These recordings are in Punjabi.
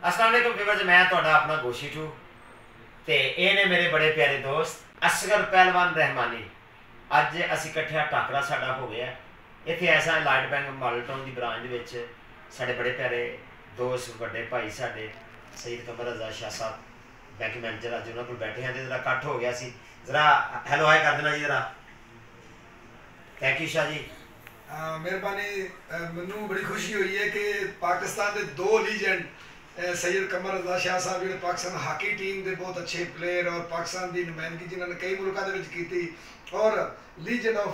अस्सलाम वालेकुम व्यूअर्स, मैं तुहाडा अपना गोशी टू ते ये ने मेरे बड़े प्यारे दोस्त असगर पहलवान रहमानी। अज असी इकट्ठे टाकरा साडा हो गया इत्थे ऐसा लाइट बैंक मॉडल टाउन की ब्रांच दे साडे बड़े प्यारे दोस्त बड़े भाई साडे सईद कमर रजा शाह साहब बैंक मैनेजर अज उन्होंने को बैठे हैं तो जरा इकट्ठ हो गया सी। जरा हैलो हाय कर देना जी जरा। Thank you Shah ji. मेहरबानी। मैनू बड़ी खुशी हुई है कि पाकिस्तान के दो लीजेंड सैयद कमर रजा शाह साहब जो पाकिस्तान हाकी टीम के बहुत अच्छे प्लेयर और पाकिस्तान की नुमाइंदगी जिन्होंने कई मुल्कों की और लीजेंड ऑफ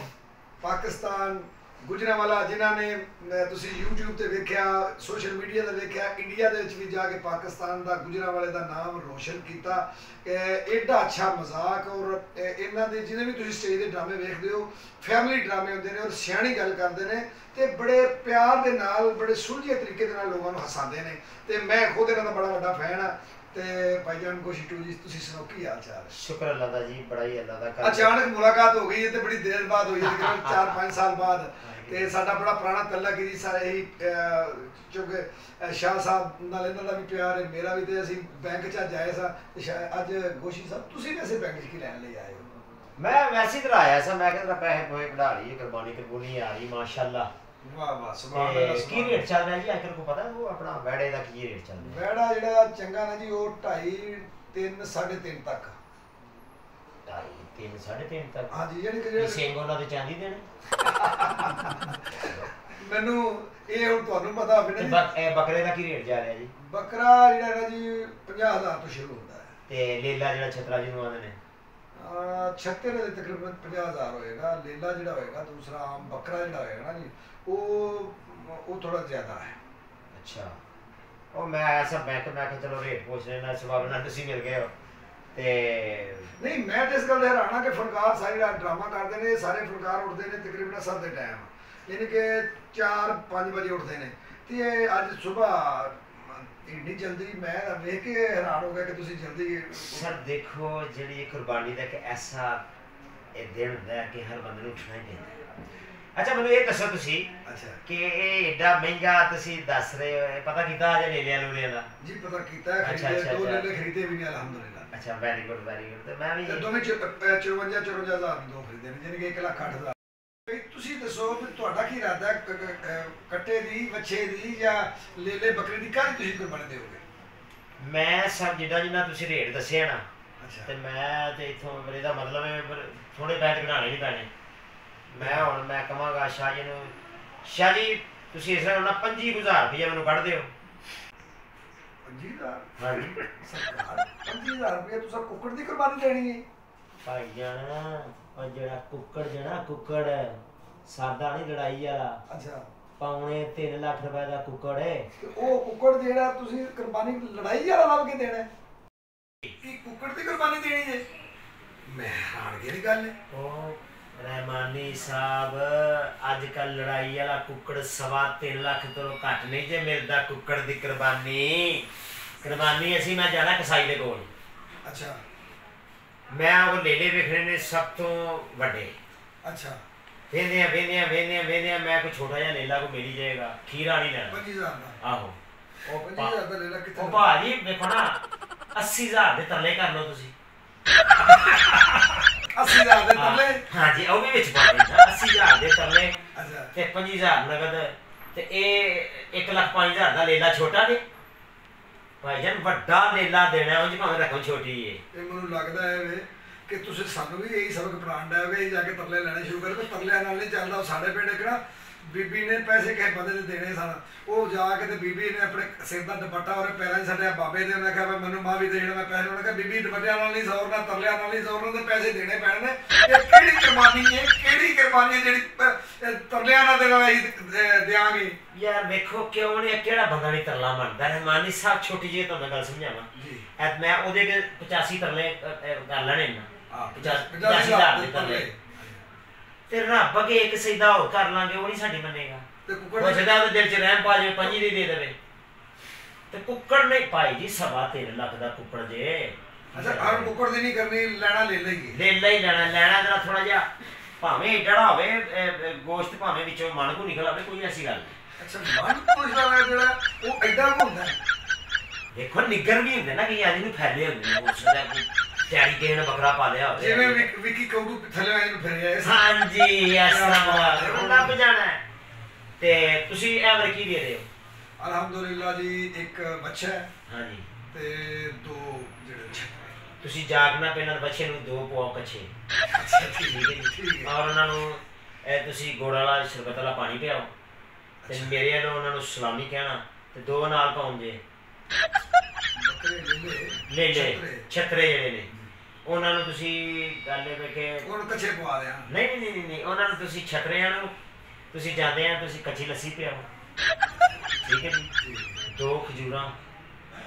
पाकिस्तान गुजरांवाला जिन्होंने यूट्यूब से वेख्या सोशल मीडिया से वेख्या इंडिया भी जाके पाकिस्तान का गुजरांवाले का नाम रोशन किया। एडा अच्छा मजाक और इन्हों के जिन्हें भी तुम स्टेज के ड्रामे वेखते हो फैमिली ड्रामे होंगे ने और सियाणी गल करते हैं तो बड़े प्यार के नाल बड़े सुलझे तरीके लोगों को हसाते हैं। तो मैं खुद इन्हों का बड़ा वड्डा फैन हाँ। ते भाईजान गोशी टू जी तुसीं सुनाओ की हाल चाल है? शुक्र अल्लाह दा जी, बड़ा ही अल्लाह दा। अचानक मुलाकात हो गई है तो बड़ी देर बाद हुई है, तकरीबन 4-5 साल बाद। ते साडा बड़ा पुराना तल्लक ही सारे ही क्योंकि शाह साहब नाल इन्हां दा भी प्यार है मेरा भी। ते असीं बैंक च अज आए सा अज गोशी साहब तुसीं वैसे बैंक च की लैण लई आए हो? मैं वैसे इधर आया सा, मैं कहता पैसे पूसे कढा लिए कुर्बानी कुर्बानी आ रही माशाअल्लाह। वाह वाह सुभान अल्लाह। की रेट चल रहा है जी आजकल को पता है वो अपना वैड़े दा की रेट चल रहा है? वैड़ा जेड़ा चंगा ना जी वो 2.5 3.5 तक। 2.5 3.5 तक? हां जी यानी कि जेड़ा सिंग ਉਹਨਾਂ ਦੇ ਚਾਂਦੀ ਦੇਣੇ ਮੈਨੂੰ ਇਹ ਹੁਣ ਤੁਹਾਨੂੰ ਪਤਾ ਹੋਵੇ ਨਾ ਜੀ। ਇਹ ਬੱਕਰੇ ਦਾ ਕੀ ਰੇਟ ਜਾ ਰਿਹਾ ਜੀ? ਬੱਕਰਾ ਜਿਹੜਾ ਨਾ ਜੀ 50,000 ਤੋਂ ਸ਼ੁਰੂ ਹੁੰਦਾ ਹੈ ਤੇ ਲੇਲਾ ਜਿਹੜਾ ਛਤਰਾ ਜਿਹਨੂੰ ਆਉਂਦੇ ਨੇ ਛੱਤੇ ਦੇ ਤਕਰੀਬਨ 50,000 ਹੋਏਗਾ। ਲੇਲਾ ਜਿਹੜਾ ਹੋਏਗਾ ਦੂਸਰਾ ਆਮ ਬੱਕਰਾ ਜਿਹੜਾ ਹੋਏਗਾ ਨਾ ਜੀ ਉਹ ਥੋੜਾ ਜ਼ਿਆਦਾ ਹੈ। ਅੱਛਾ ਉਹ ਮੈਂ ਆਇਆ ਸਾ ਬੈਂਕ ਮੈਂ ਕਿ ਚਲੋ ਰੇਟ ਪੁੱਛ ਲੈਣਾ ਸਵਾਬ ਨਾਲ ਤੁਸੀਂ ਮਿਲ ਗਏ ਹੋ ਤੇ ਨਹੀਂ ਮੈਂ ਤਾਂ ਇਸ ਗੱਲ ਦੇ ਹੈਰਾਨਾ ਕਿ ਫਨਕਾਰ ਸਾਰੇ ਡਰਾਮਾ ਕਰਦੇ ਨੇ ਸਾਰੇ ਫਨਕਾਰ ਉੱਠਦੇ ਨੇ ਤਕਰੀਬਨ ਅਸਰ ਦੇ ਟਾਈਮ यानी कि 4-5 बजे उठते हैं तो अज सुबह इन्नी जल्दी मैं वेख के हैरान हो गया कि तुसी जल्दी। सर देखो जी कुर्बानी का एक ऐसा दिन होता है कि हर बंदे उठना ही पैंदा। अच्छा मैनू ये दसो तुसी कि एडा महंगा तुसी दस रहे हो पता कीता अज लेलिया लूलिया दा? जी पता कीता है। अच्छा दो लेले खरीदे भी नहीं अल्हम्दुलिल्लाह। अच्छा वेरी गुड वेरी गुड। तो मैं भी दोवें 54,000 दो खरीदे ने यानी कि 1,08,000। ਤੁਸੀਂ ਦੱਸੋ ਵੀ ਤੁਹਾਡਾ ਕੀ ਇਰਾਦਾ ਕੱਟੇ ਦੀ ਵੱਛੇ ਦੀ ਜਾਂ ਲੇਲੇ ਬੱਕਰੇ ਦੀ ਕਾਹਦੀ ਤੁਸੀਂ ਕੁਰਬਾਨੀ ਦਿਓਗੇ? ਮੈਂ ਸਭ ਜਿੱਦਾਂ ਤੁਸੀਂ ਰੇਟ ਦੱਸਿਆ ਨਾ ਅੱਛਾ ਤੇ ਮੈਂ ਤੇ ਇਥੋਂ ਮੇਰੇ ਦਾ ਮਤਲਬ ਹੈ ਥੋੜੇ ਪੈਸੇ ਘਟਾਣੇ ਨਹੀਂ ਪੈਣੇ। ਮੈਂ ਹੁਣ ਮੈਂ ਕਹਾਂਗਾ ਸ਼ਾਹ ਜੀ ਨੂੰ ਸ਼ਾਹ ਜੀ ਤੁਸੀਂ ਇਸ ਤਰ੍ਹਾਂ 25,000 ਰੁਪਏ ਮੈਨੂੰ ਕੱਢ ਦਿਓ। 25,000? ਹਾਂਜੀ ਸਰਕਾਰ 25,000 ਰੁਪਏ ਤੁਸੀਂ ਕੁੱਕੜ ਦੀ ਕੁਰਬਾਨੀ ਦੇਣੀ ਹੈ? ਭਾਈ ਜਾਨ ਉਹ ਜਿਹੜਾ ਕੁੱਕੜ ਜਣਾ ਕੁੱਕੜ ਸਾਦਾ ਨਹੀਂ ਲੜਾਈ ਵਾਲਾ। ਅੱਛਾ ਪੌਣੇ 3 ਲੱਖ ਰੁਪਏ ਦਾ ਕੁੱਕੜ ਹੈ। ਉਹ ਕੁੱਕੜ ਜਿਹੜਾ ਤੁਸੀਂ ਕੁਰਬਾਨੀ ਲੜਾਈ ਵਾਲਾ ਲੱਭ ਕੇ ਦੇਣਾ ਕੀ ਕੁੱਕੜ ਦੀ ਕੁਰਬਾਨੀ ਦੇਣੀ ਹੈ? ਮੈਂ ਹੈਰਾਨ ਦੀ ਗੱਲ ਹੈ। ਉਹ ਰਹਿਮਾਨੀ ਸਾਹਿਬ ਅੱਜ ਕੱਲ ਲੜਾਈ ਵਾਲਾ ਕੁੱਕੜ 3.25 ਲੱਖ ਤੋਂ ਘੱਟ ਨਹੀਂ ਜੇ ਮਿਲਦਾ ਕੁੱਕੜ ਦੀ ਕੁਰਬਾਨੀ ਅਸੀਂ ਮੈਂ ਜਾਣਾ ਕਸਾਈ ਦੇ ਕੋਲ। ਅੱਛਾ मैं वो लेले वेखने ने सब तो बड़े। अच्छा वेंदे मैं कोई छोटा जिहा लेला को मिल जाएगा खीरा नहीं लेना 25,000 का। आहो ओ 25,000 का लेला कितना? ओ भाजी देखो ना 80,000 दे तरले कर लो तुसी। 80,000 दे तरले? हां जी ओ भी विच पा दे 80,000 दे तरले। अच्छा ते 25,000 नगद ते ए 1,05,000 दा लेला छोटा दे भाईजान ਵੱਡਾ ਲੇਲਾ ਦੇਣਾ ਉਹ ਜਿਵੇਂ ਰਕਮ ਛੋਟੀ ਹੈ। ਇਹ ਮੈਨੂੰ ਲੱਗਦਾ ਹੈ ਵੇ ਕਿ ਤੁਸੀਂ ਸਾਨੂੰ ਵੀ ਇਹੀ ਸਬਕ ਪੜਾਉਂਦਾ ਹੈ ਵੇ ਜਾ ਕੇ ਤਰਲੇ ਲੈਣੇ ਸ਼ੁਰੂ ਕਰ। ਤਰਲਿਆਂ ਨਾਲ ਨਹੀਂ ਚੱਲਦਾ। ਸਾਡੇ ਪਿੰਡ ਕਿਹੜਾ ਬੀਬੀ ਨੇ ਪੈਸੇ ਕਿਸੇ ਬੰਦੇ ਨੇ ਦੇਣੇ ਸਨ ਉਹ ਜਾ ਕੇ ਤੇ ਬੀਬੀ ਨੇ ਆਪਣੇ ਸਿਰ ਦਾ ਦੁਪੱਟਾ ਉਹਦੇ ਪੈਰਾਂ 'ਚ ਸਾਡੇ ਬਾਬੇ ਦੇ ਉਹਨੇ ਕਿਹਾ ਮੈਨੂੰ ਮਾਂ ਵੀ ਦੇਣਾ ਮੈਂ ਪੈਸੇ ਉਹਨੇ ਕਿਹਾ ਬੀਬੀ ਦੁਪੱਟਿਆਂ ਨਾਲ ਨਹੀਂ ਸੌਰਨਾ ਤਰਲਿਆਂ ਨਾਲ ਨਹੀਂ ਸੌਰਨਾ ਤੇ ਪੈਸੇ ਦੇਣੇ ਪੈਣੇ ਨੇ। ਇਹ ਕਿਹੜੀ ਕੁਰਬਾਨੀ ਹੈ ਕਿਹੜੀ ਕੁਰਬਾਨੀ ਹੈ ਜਿਹੜੀ ਤਰਲਿਆਂ ਨਾਲ ਦੇਣਾ ਅਸੀਂ ਦਿਆਂਗੇ? यार देखो क्यों नहीं केड़ा बंदा नहीं तरला मनदा रहमानी साहब छोटी जी तो मैं गल समझावा जी मैं ओदे के 85 तरले कर लेने ना 85,000 दे तरले ते रब के एक सजदा और कर लांगे वो नहीं साडी मनेगा ते कुक्कड़ वो सजदा ओदे दिल च रहम पा जे 5 दी दे देवे ते कुक्कड़ नहीं भाई जी 3.5 लाख दा कुक्कड़ जे। अच्छा हर कुक्कड़ दी नहीं करनी लेना ले लेगी लेला ही लेना जरा थोड़ा जिहा भावें एडड़ा होवे गोश्त भावें विचों मन को निकल आवे कोई ऐसी गल नहीं। अच्छा मन पुछदा है जेड़ा वो एडा ਹੁੰਦਾ है ਦੇਖੋ ਨਿੱਗਰ ਵੀ ਹੁੰਦੇ ਨਾ ਕਿ ਅੱਜ ਨੂੰ ਫੈਲੇ ਹੁੰਦੇ ਨੇ, ਹੋ ਸਕਦਾ ਕੋਈ ਤਿਆਰੀ ਕਿਸੇ ਨੇ ਬੱਕਰਾ ਪਾਲਿਆ ਹੋਵੇ ਜਿਵੇਂ ਵਿੱਕੀ ਕੌਡੂ ਥੱਲੇ ਆਏ ਨੂੰ ਫਿਰਿਆ ਇਸ ਹਾਂਜੀ ਇਸ ਤਰ੍ਹਾਂ ਉਹ ਲੱਭ ਜਾਣਾ ਹੈ। ਤੇ ਤੁਸੀਂ ਐਵਰ ਕੀ ਦੇ ਰਹੇ ਹੋ? ਅਲਹਮਦੁਲਿਲਾ ਜੀ ਇੱਕ ਬੱਚਾ ਹੈ ਹਾਂਜੀ ਤੇ 2 ਜਿਹੜੇ ਤੁਸੀਂ ਜਾਗਣਾ ਪਹਿਲਾਂ ਬੱਚੇ ਨੂੰ 2 ਪਵਾਓ ਕੱਚੇ, ਅੱਛਾ ਠੀਕ ਠੀਕ ਹੈ ਜੀ, ਠੀਕ ਹੈ। ਔਰ ਉਹਨਾਂ ਨੂੰ ਇਹ ਤੁਸੀਂ ਗੁੜ ਵਾਲਾ ਸ਼ਰਬਤ ਵਾਲਾ ਪਾਣੀ ਪਿਆਓ ਤੇ ਮੇਰੇ ਵੱਲੋਂ ਉਹਨਾਂ ਨੂੰ ਸਲਾਮੀ ਕਹਿਣਾ ਤੇ 2 ਨਾਲ ਪਾਉਂਦੇ ਬੱਕਰੇ ਲੈ ਛਤਰੇ ਜਿਹੜੇ ਨੇ ਉਹਨਾਂ ਨੂੰ ਤੁਸੀਂ ਗੱਲ ਇਹ ਵੇਖੇ ਉਹਨੂੰ ਕੱਚੇ ਪਵਾ ਦਿਆਂ। ਨਹੀਂ ਉਹਨਾਂ ਨੂੰ ਤੁਸੀਂ ਛਤਰਿਆਂ ਨੂੰ ਤੁਸੀਂ ਜਾਂਦੇ ਆ ਤੁਸੀਂ ਕੱਚੀ ਲੱਸੀ ਪਿਆਓ, ਠੀਕ ਹੈ ਜੀ, 2 ਖਜੂਰਾਂ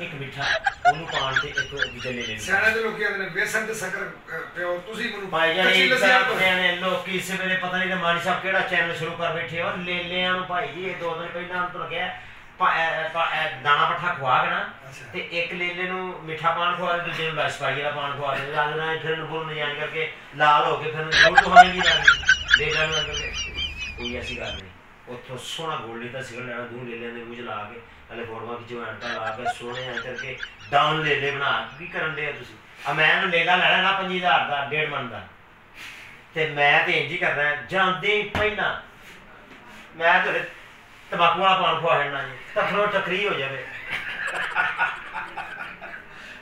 1 ਮਿੱਠਾ ਉਹਨੂੰ ਪਾਣ ਤੇ 1 ਦੂਜੇ ਲੈ ਲੈਣੇ। ਸਿਆਣੇ ਦੇ ਲੋਕੀ ਆਉਂਦੇ ਨੇ ਬੇਸਨ ਤੇ ਸ਼ੱਕਰ ਪਿਓ, ਤੁਸੀਂ ਮੈਨੂੰ ਭਾਈ ਜਾਨ ਕੱਚੀ ਇਹ ਲੱਸੀ ਸਾਰਾ ਨੇ ਲੋਕੀ ਇਸ ਵੇਲੇ ਪਤਾ ਨਹੀਂ ਮਾਨੀ ਸਾਹਿਬ ਕਿਹੜਾ ਚੈਨਲ ਸ਼ੁਰੂ ਕਰ ਬੈਠੇ ਹੋ ਲੇਲਿਆਂ ਨੂੰ। ਭਾਈ ਜੀ ਇਹ 2 ਦਿਨ ਪਹਿਲਾਂ ਤੋਂ ਲੱਗਿਆ ਦਾਣਾ ਪੱਠਾ ਖਵਾ ਕੇ ਨਾ ਤੇ 1 ਲੇਲੇ ਨੂੰ ਮਿੱਠਾ ਪਾਣ ਖਵਾ ਦੇ, ਦੂਜੇ ਨੂੰ ਲਸ਼ਪਾਈ ਵਾਲਾ ਪਾਣ ਖਵਾ ਦੇ, ਲੱਗਦਾ ਫਿਰ ਨੂੰ ਜਾਣ ਕਰਕੇ ਲਾਲ ਹੋ ਕੇ ਫਿਰ ਜ਼ਰੂਰ ਤੁਹਾਨੂੰ ਨਹੀਂ ਲੱਗਦੀ ਲੇਲਿਆਂ ਨੂੰ ਕਰਕੇ ਕੋਈ ਐਸੀ ਗੱਲ ਨਹੀਂ। ਉੱਥੋਂ ਸੋਹਣਾ ਗੋਲ ਲਿੱਤਾ ਸਿਗਰ ਲੈਣਾ 2 ਲੇਲਿਆਂ ਦੇ ਮੂੰਹ 'ਚ ਲਾ ਕੇ ਹਲੇ ਫੋਟੋਆਂ ਖਿਚੋ ਐਂਟਾ ਲਾ ਕੇ ਸੋਹਣੇ ਐਂ ਕਰਕੇ ਡਾਊਨ ਲੇਲੇ ਬਣਾ ਕੀ ਕਰਨ ਦੇ ਤੁਸੀਂ। ਆ ਮੈਂ ਇਹਨੂੰ ਲੇਲਾ ਲੈ ਲੈਣਾ 5000 ਦਾ 1.5 ਮਣ ਦਾ ਤੇ ਮੈਂ ਤੇ ਇੰਝ ਹੀ ਕਰਨਾ ਜਾਂਦੇ ਹੀ ਪਹਿਲਾਂ ਮੈਂ ਤੁਹਾਡੇ ਤੰਬਾਕੂ ਵਾਲਾ ਪਾਣ ਖਵਾ ਛੱਡਣਾ ਜੀ, ਤਖਰੋ ਟਕਰੀ ਹੋ ਜਾਵੇ।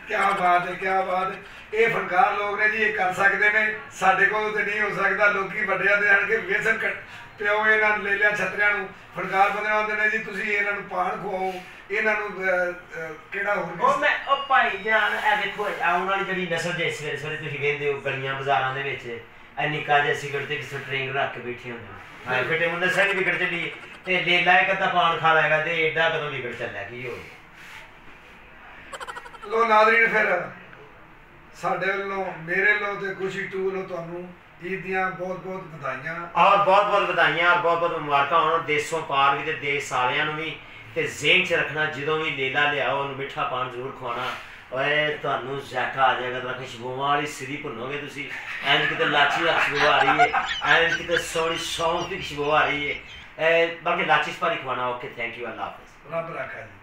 ਕਿਆ ਬਾਤ ਹੈ ਕਿਆ ਬਾਤ ਹੈ। ਇਹ ਫਨਕਾਰ ਲੋਕ ਨੇ ਜੀ, ਇਹ ਕਰ ਸਕਦੇ ਨੇ, ਸਾਡੇ ਕੋਲ ਤੇ ਨਹੀਂ ਹੋ ਸਕਦਾ। ਲੋਕੀ ਵੱਡਿਆਂ ਦੇ ਆਣ ਕੇ ਵੇਸਣ ਪਿਓ ਇਹਨਾਂ ਲੈ ਲਿਆ ਛਤਰਿਆਂ ਨੂੰ, ਫਨਕਾਰ ਬੰਦੇ ਆਉਂਦੇ ਨੇ ਜੀ ਤੁਸੀਂ ਇਹਨਾਂ ਨੂੰ ਪਾਣ ਖਵਾਓ, ਇਹਨਾਂ ਨੂੰ ਕਿਹੜਾ ਹੋਰ ਉਹ ਭਾਈ ਜਾਨ ਇਹ ਦੇਖੋ ਆਉਣ ਵਾਲੀ ਜਿਹੜੀ ਨਸਲ ਜੇ ਸਵੇਰੇ ਸਵੇਰੇ ਤੁਸੀਂ ਵੇਖਦੇ ਹੋ ਗਲੀਆਂ ਬਾਜ਼ਾਰਾਂ ਦੇ ਵਿੱਚ ਇਹ ਨਿੱਕਾ ਜਿਹਾ ਸਿਗਰਟ ਤੇ ਕਿਸੇ ਟ੍ਰੇਨ ਰੱਖ ਕੇ ਬੈਠੇ ਹੁੰਦੇ ਨੇ। ਹਾਂ ਬੇਟੇ ਮੁੰਡੇ ਸਾਰੀ ਵਿਗੜ ਚੱਲੀ ਤੇ ਲੇਲਾ ਇੱਕ ਅੱਧਾ ਪਾਣ ਖਾ ਲੈਗਾ ਤੇ ਏਡਾ ਕਦੋਂ ਵਿਗੜ ਚੱਲਿਆ ਕੀ ਹੋ ਲੋ ਨਾਜ਼ਰੀਨ, ਫਿਰ ਸਾਡੇ ਵੱਲੋਂ ਮੇਰੇ ਵੱਲੋਂ ਤੇ ਖੁਸ਼ੀ ਟੂ ਵੱਲੋਂ ਤੁਹਾਨੂੰ ਈਦ ਦੀਆਂ ਬਹੁਤ ਬਹੁਤ ਵਧਾਈਆਂ ਔਰ ਬਹੁਤ ਬਹੁਤ ਵਧਾਈਆਂ ਔਰ ਬਹੁਤ ਬਹੁਤ ਮੁਬਾਰਕਾਂ ਹੋਣ ਦੇਸ਼ੋਂ ਪਾਰ ਵੀ ਤੇ ਦੇਸ਼ ਸਾਰਿਆਂ ਨੂੰ ਵੀ। ਤੇ ਜ਼ੇਨ 'ਚ ਰੱਖਣਾ ਜਦੋਂ ਵੀ ਲੇਲਾ ਲਿਆਓ ਉਹਨੂੰ ਮਿੱਠਾ ਪਾਣ ਜ਼ਰੂਰ ਖਵਾਉਣਾ। ਓਏ ਤੁਹਾਨੂੰ ਜ਼ਾਇਕਾ ਆ ਜਾਏਗਾ ਤਾਂ ਖੁਸ਼ਬੂਆਂ ਵਾਲੀ ਸਿਰੀ ਭੁੰਨੋਗੇ ਤੁਸੀਂ। ਐਂਜ ਕਿਤੇ ਲਾਚੀ ਦੀ ਖੁਸ਼ਬੂ ਆ ਰਹੀ ਹੈ, ਐਂਜ ਕਿਤੇ ਸੋਹਣੀ ਸੌਂਫ ਦੀ ਖੁਸ਼ਬੂ ਆ ਰਹੀ ਹੈ, ਬਲਕਿ ਲਾਚੀ ਸਪਾਰੀ ਖਵਾਉਣਾ। ਓਕੇ ਥੈਂਕ ਯੂ, ਅੱਲਾ ਹਾਫਿਜ਼। ਰੱਬ ਰੱਖਾ ਜੀ।